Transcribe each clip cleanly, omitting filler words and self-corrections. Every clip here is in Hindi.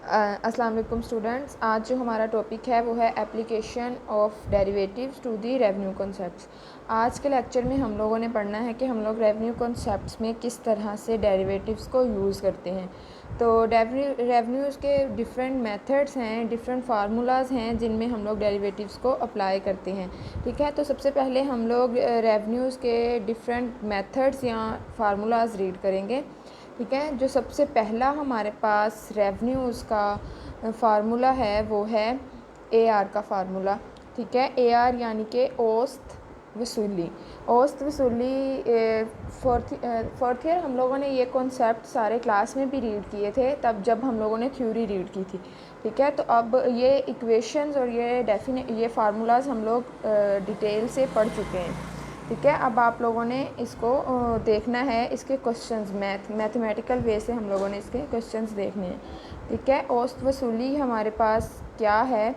अस्सलाम वालेकुम स्टूडेंट्स। आज जो हमारा टॉपिक है वो है application of derivatives to the revenue concepts. आज के लेक्चर में हम लोगों ने पढ़ना है कि हम लोग रेवेन्यू कॉन्सेप्ट्स में किस तरह से डेरिवेटिव्स को यूज़ करते हैं। तो रेवेन्यूज़ के डिफरेंट मेथड्स हैं, डिफरेंट फार्मूलाज हैं जिनमें हम लोग डेरिवेटिव्स को अप्लाई करते हैं। ठीक है, तो सबसे पहले हम लोग रेवेन्यूज़ के डिफरेंट मेथड्स या फार्मूलाज रीड करेंगे। ठीक है, जो सबसे पहला हमारे पास रेवेन्यूज़ का फार्मूला है वो है AR का फार्मूला। ठीक है, AR यानी कि औसत वसूली। औसत वसूली फोर्थ ईयर हम लोगों ने ये कॉन्सेप्ट सारे क्लास में भी रीड किए थे, तब जब हम लोगों ने थ्योरी रीड की थी। ठीक है, तो अब ये इक्वेशंस और ये फार्मूलाज हम लोग डिटेल से पढ़ चुके हैं। ठीक है, अब आप लोगों ने इसको देखना है, इसके क्वेश्चंस मैथमेटिकल वे से हम लोगों ने इसके क्वेश्चंस देखने हैं। ठीक है, औसत वसूली हमारे पास क्या है?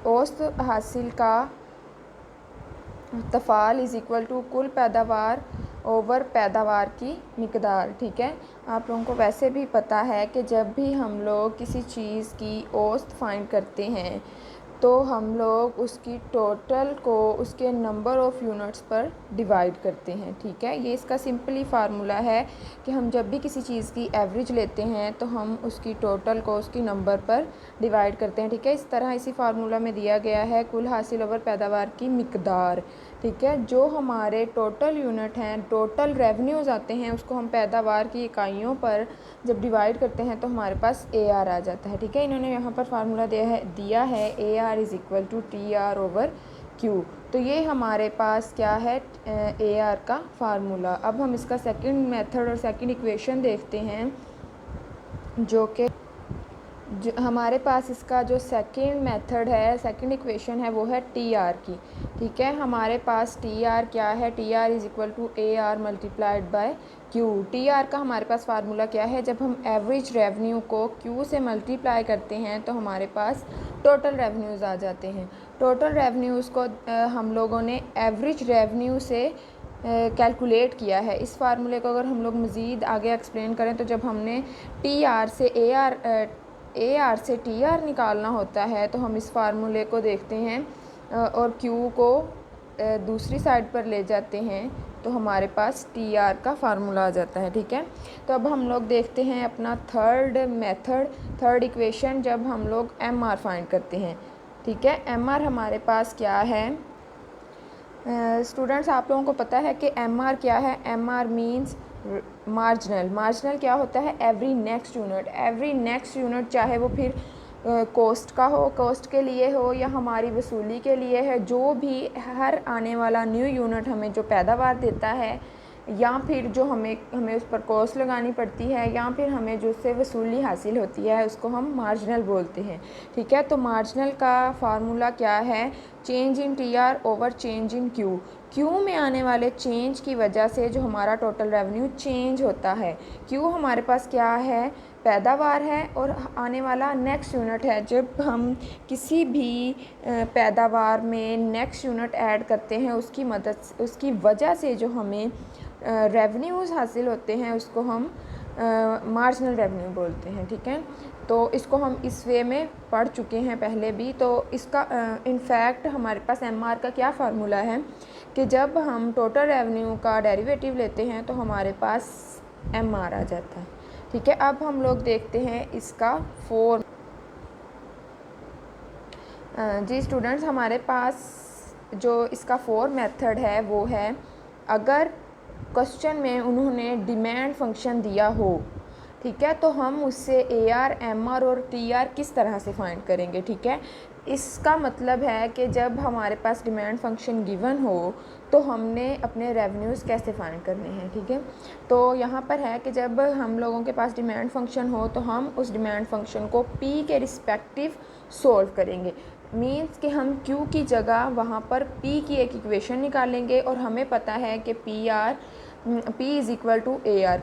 औसत हासिल का तफ़ाल इज़ इक्वल टू कुल पैदावार ओवर पैदावार की मिकदार। ठीक है, आप लोगों को वैसे भी पता है कि जब भी हम लोग किसी चीज़ की औसत फाइंड करते हैं तो हम लोग उसकी टोटल को उसके नंबर ऑफ़ यूनिट्स पर डिवाइड करते हैं। ठीक है, ये इसका सिंपली फार्मूला है कि हम जब भी किसी चीज़ की एवरेज लेते हैं तो हम उसकी टोटल को उसकी नंबर पर डिवाइड करते हैं। ठीक है, इस तरह इसी फार्मूला में दिया गया है कुल हासिल ओवर पैदावार की मिकदार। ठीक है, जो हमारे टोटल यूनिट हैं, टोटल रेवेन्यूज़ आते हैं, उसको हम पैदावार की इकाइयों पर जब डिवाइड करते हैं तो हमारे पास AR आ जाता है। ठीक है, इन्होंने यहाँ पर फार्मूला दिया है AR is equal to TR over Q। तो ये हमारे पास क्या है? AR का फार्मूला। अब हम इसका सेकंड मेथड और सेकंड इक्वेशन देखते हैं, जो हमारे पास इसका जो सेकंड मेथड है, सेकंड इक्वेशन है, वो है TR की। ठीक है, हमारे पास TR क्या है? TR is equal to AR multiplied by Q। TR का हमारे पास फार्मूला क्या है? जब हम एवरेज रेवेन्यू को Q से मल्टीप्लाई करते हैं तो हमारे पास टोटल रेवेन्यूज़ आ जाते हैं। टोटल रेवेन्यूज़ को हम लोगों ने एवरेज रेवेन्यू से कैलकुलेट किया है। इस फार्मूले को अगर हम लोग मज़ीद आगे एक्सप्लेन करें तो जब हमने TR से AR से TR निकालना होता है तो हम इस फार्मूले को देखते हैं और Q को दूसरी साइड पर ले जाते हैं तो हमारे पास TR का फार्मूला आ जाता है। ठीक है, तो अब हम लोग देखते हैं अपना थर्ड मेथड, थर्ड इक्वेशन, जब हम लोग MR फाइंड करते हैं। ठीक है, MR हमारे पास क्या है? स्टूडेंट्स, आप लोगों को पता है कि MR क्या है? MR means marginal. मार्जिनल क्या होता है? Every next unit. Every next unit, चाहे वो फिर कॉस्ट का हो, कॉस्ट के लिए हो, या हमारी वसूली के लिए है, जो भी हर आने वाला न्यू यूनिट हमें जो पैदावार देता है, या फिर जो हमें उस पर कॉस्ट लगानी पड़ती है, या फिर हमें जो उससे वसूली हासिल होती है, उसको हम मार्जिनल बोलते हैं। ठीक है, तो मार्जिनल का फार्मूला क्या है? Change in TR over change in Q। Q में आने वाले चेंज की वजह से जो हमारा टोटल रेवेन्यू चेंज होता है। Q हमारे पास क्या है? पैदावार है, और आने वाला नेक्स्ट यूनिट है। जब हम किसी भी पैदावार में नेक्स्ट यूनिट ऐड करते हैं, उसकी वजह से जो हमें रेवेन्यूज़ हासिल होते हैं उसको हम मार्जिनल रेवेन्यू बोलते हैं। ठीक है, तो इसको हम इस वे में पढ़ चुके हैं पहले भी। तो इसका इनफैक्ट हमारे पास MR का क्या फार्मूला है कि जब हम टोटल रेवेन्यू का डेरिवेटिव लेते हैं तो हमारे पास MR आ जाता है। ठीक है, अब हम लोग देखते हैं इसका जी स्टूडेंट्स, हमारे पास जो इसका मेथड है वो है, अगर क्वेश्चन में उन्होंने डिमांड फंक्शन दिया हो, ठीक है, तो हम उससे AR, MR और TR किस तरह से फाइंड करेंगे। ठीक है, इसका मतलब है कि जब हमारे पास डिमांड फंक्शन गिवन हो तो हमने अपने रेवेन्यूज़ कैसे फाइंड करने हैं। ठीक है, तो यहाँ पर है कि जब हम लोगों के पास डिमांड फंक्शन हो तो हम उस डिमांड फंक्शन को P के रिस्पेक्टिव सोल्व करेंगे। मीन्स कि हम Q की जगह वहाँ पर P की एक इक्वेशन निकालेंगे, और हमें पता है कि P is equal to AR।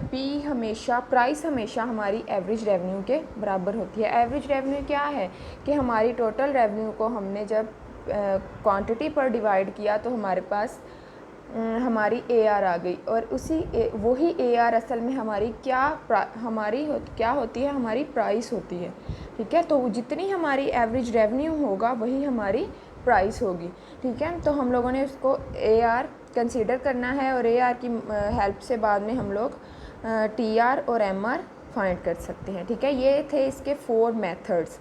Price हमेशा हमारी एवरेज रेवेन्यू के बराबर होती है। एवरेज रेवेन्यू क्या है कि हमारी टोटल रेवेन्यू को हमने जब क्वांटिटी पर डिवाइड किया तो हमारे पास हमारी AR आ गई, और वही AR असल में हमारी क्या होती है, हमारी प्राइस होती है। ठीक है, तो जितनी हमारी एवरेज रेवेन्यू होगा वही हमारी प्राइस होगी। ठीक है, तो हम लोगों ने उसको AR कंसीडर करना है, और AR की हेल्प से बाद में हम लोग TR और MR फाइंड कर सकते हैं। ठीक है, ये थे इसके 4 मेथड्स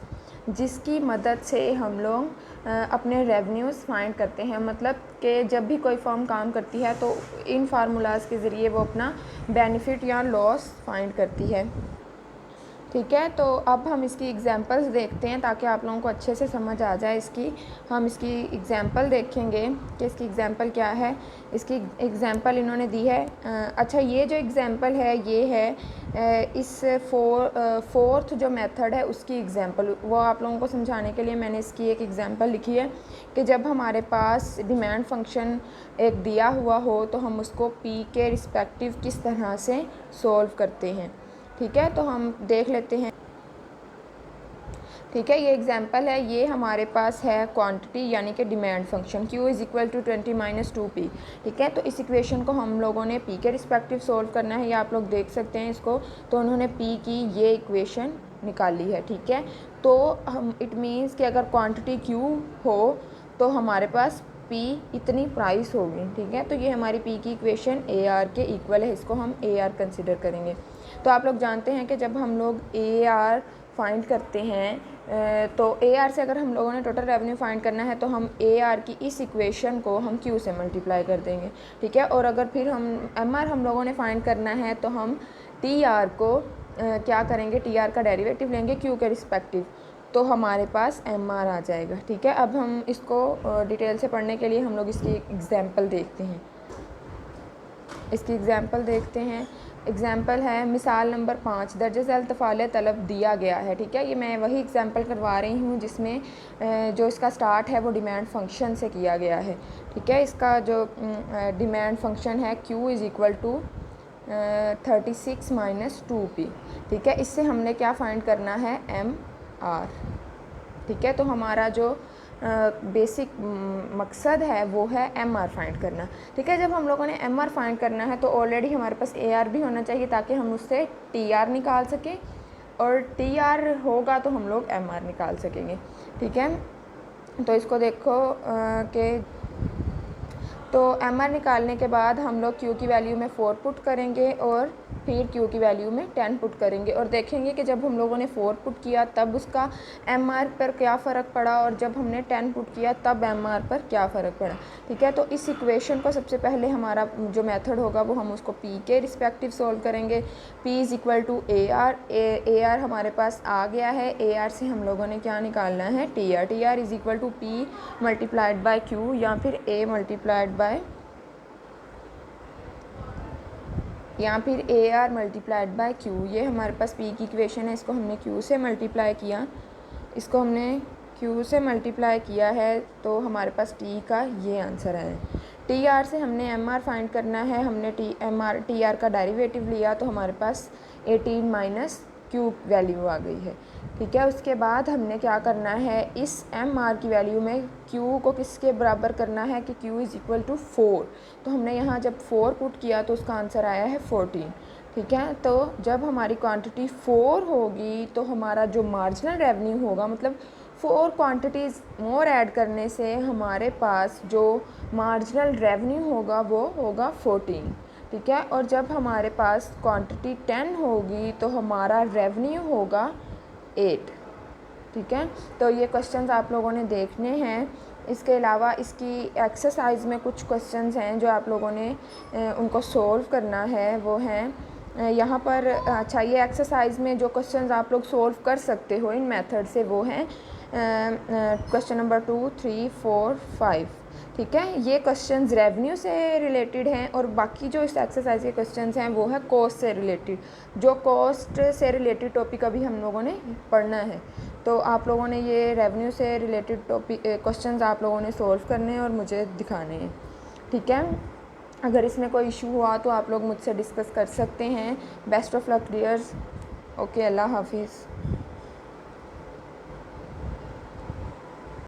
जिसकी मदद से हम लोग अपने रेवेन्यूज़ फाइंड करते हैं। मतलब कि जब भी कोई फर्म काम करती है तो इन फार्मूलाज़ के ज़रिए वो अपना बेनिफिट या लॉस फाइंड करती है। ठीक है, तो अब हम इसकी एग्जांपल्स देखते हैं ताकि आप लोगों को अच्छे से समझ आ जाए इसकी। हम इसकी एग्जांपल देखेंगे कि इसकी एग्जांपल क्या है। इसकी एग्जांपल इन्होंने दी है। अच्छा, ये जो एग्जांपल है ये है इस फोर्थ जो मेथड है उसकी एग्जांपल, वो आप लोगों को समझाने के लिए मैंने इसकी एक एग्जांपल लिखी है कि जब हमारे पास डिमांड फंक्शन एक दिया हुआ हो तो हम उसको P के रिस्पेक्टिव किस तरह से सॉल्व करते हैं। ठीक है, तो हम देख लेते हैं। ठीक है, ये एग्जांपल है। ये हमारे पास है क्वांटिटी यानी कि demand function Q is equal to 20 - 2P। ठीक है, तो इस इक्वेशन को हम लोगों ने P के रिस्पेक्टिव सोल्व करना है। ये आप लोग देख सकते हैं इसको। तो उन्होंने P की ये इक्वेशन निकाली है। ठीक है, तो हम इट मीन्स कि अगर क्वांटिटी Q हो तो हमारे पास P इतनी प्राइस होगी। ठीक है, तो ये हमारी P की इक्वेशन AR के इक्वल है। इसको हम AR कंसिडर करेंगे। तो आप लोग जानते हैं कि जब हम लोग AR फाइंड करते हैं तो AR से अगर हम लोगों ने टोटल रेवेन्यू फाइंड करना है तो हम AR की इस इक्वेशन को हम Q से मल्टीप्लाई कर देंगे। ठीक है, और अगर फिर हम MR हम लोगों ने फाइंड करना है तो हम TR को क्या करेंगे, TR का डेरिवेटिव लेंगे Q के रिस्पेक्टिव, तो हमारे पास MR आ जाएगा। ठीक है, अब हम इसको डिटेल से पढ़ने के लिए हम लोग इसकी एग्जाम्पल देखते हैं। इसकी एग्जाम्पल देखते हैं। एग्जाम्पल है मिसाल नंबर 5, दर्जे झेल तफ़ाले तलब दिया गया है। ठीक है, ये मैं वही एग्जाम्पल करवा रही हूँ जिसमें जो इसका स्टार्ट है वो डिमांड फंक्शन से किया गया है। ठीक है, इसका जो डिमांड फंक्शन है Q is equal to 36 - 2P। ठीक है, इससे हमने क्या फाइंड करना है, MR। ठीक है, तो हमारा जो बेसिक मकसद है वो है MR फाइंड करना। ठीक है, जब हम लोगों ने MR फाइंड करना है तो ऑलरेडी हमारे पास AR भी होना चाहिए ताकि हम उससे TR निकाल सकें, और TR होगा तो हम लोग MR निकाल सकेंगे। ठीक है, तो इसको देखो कि तो MR निकालने के बाद हम लोग Q की वैल्यू में 4 पुट करेंगे और फिर Q की वैल्यू में 10 पुट करेंगे, और देखेंगे कि जब हम लोगों ने 4 पुट किया तब उसका MR पर क्या फ़र्क पड़ा, और जब हमने 10 पुट किया तब MR पर क्या फ़र्क पड़ा। ठीक है, तो इस इक्वेशन को सबसे पहले हमारा जो मेथड होगा वो हम उसको P के रिस्पेक्टिव सोल्व करेंगे। P is equal to AR। AR हमारे पास आ गया है। AR से हम लोगों ने क्या निकालना है, TR। TR is equal to P multiplied by Q या फिर A मल्टीप्लाइड बाय या फिर AR मल्टीप्लाइड बाय Q। ये हमारे पास P की इक्वेशन है, इसको हमने Q से मल्टीप्लाई किया, इसको हमने Q से मल्टीप्लाई किया है, तो हमारे पास T का ये आंसर है। TR से हमने MR फाइंड करना है, हमने TR का डेरिवेटिव लिया तो हमारे पास 18 - Q वैल्यू आ गई है। ठीक है, उसके बाद हमने क्या करना है, इस MR की वैल्यू में Q को किसके बराबर करना है कि Q इज़ इक्वल टू 4। तो हमने यहाँ जब 4 पुट किया तो उसका आंसर आया है 14। ठीक है, तो जब हमारी क्वांटिटी 4 होगी तो हमारा जो मार्जिनल रेवेन्यू होगा, मतलब 4 क्वांटिटीज़ मोर ऐड करने से हमारे पास जो मार्जिनल रेवेन्यू होगा वो होगा 14। ठीक है, और जब हमारे पास क्वांटिटी 10 होगी तो हमारा रेवेन्यू होगा 8। ठीक है, तो ये क्वेश्चंस आप लोगों ने देखने हैं। इसके अलावा इसकी एक्सरसाइज में कुछ क्वेश्चंस हैं जो आप लोगों ने उनको सोल्व करना है, वो हैं यहाँ पर। अच्छा, ये एक्सरसाइज में जो क्वेश्चंस आप लोग सोल्व कर सकते हो इन मेथड से वो हैं क्वेश्चन नंबर 2, 3, 4, 5। ठीक है, ये क्वेश्चंस रेवेन्यू से रिलेटेड हैं, और बाकी जो इस एक्सरसाइज के क्वेश्चंस हैं वो है कॉस्ट से रिलेटेड। जो कॉस्ट से रिलेटेड टॉपिक अभी हम लोगों ने पढ़ना है, तो आप लोगों ने ये रेवेन्यू से रिलेटेड टॉपिक क्वेश्चंस आप लोगों ने सॉल्व करने हैं और मुझे दिखाने हैं। ठीक है, अगर इसमें कोई इशू हुआ तो आप लोग मुझसे डिस्कस कर सकते हैं। Best of luck dears. Okay, अल्लाह हाफिज़।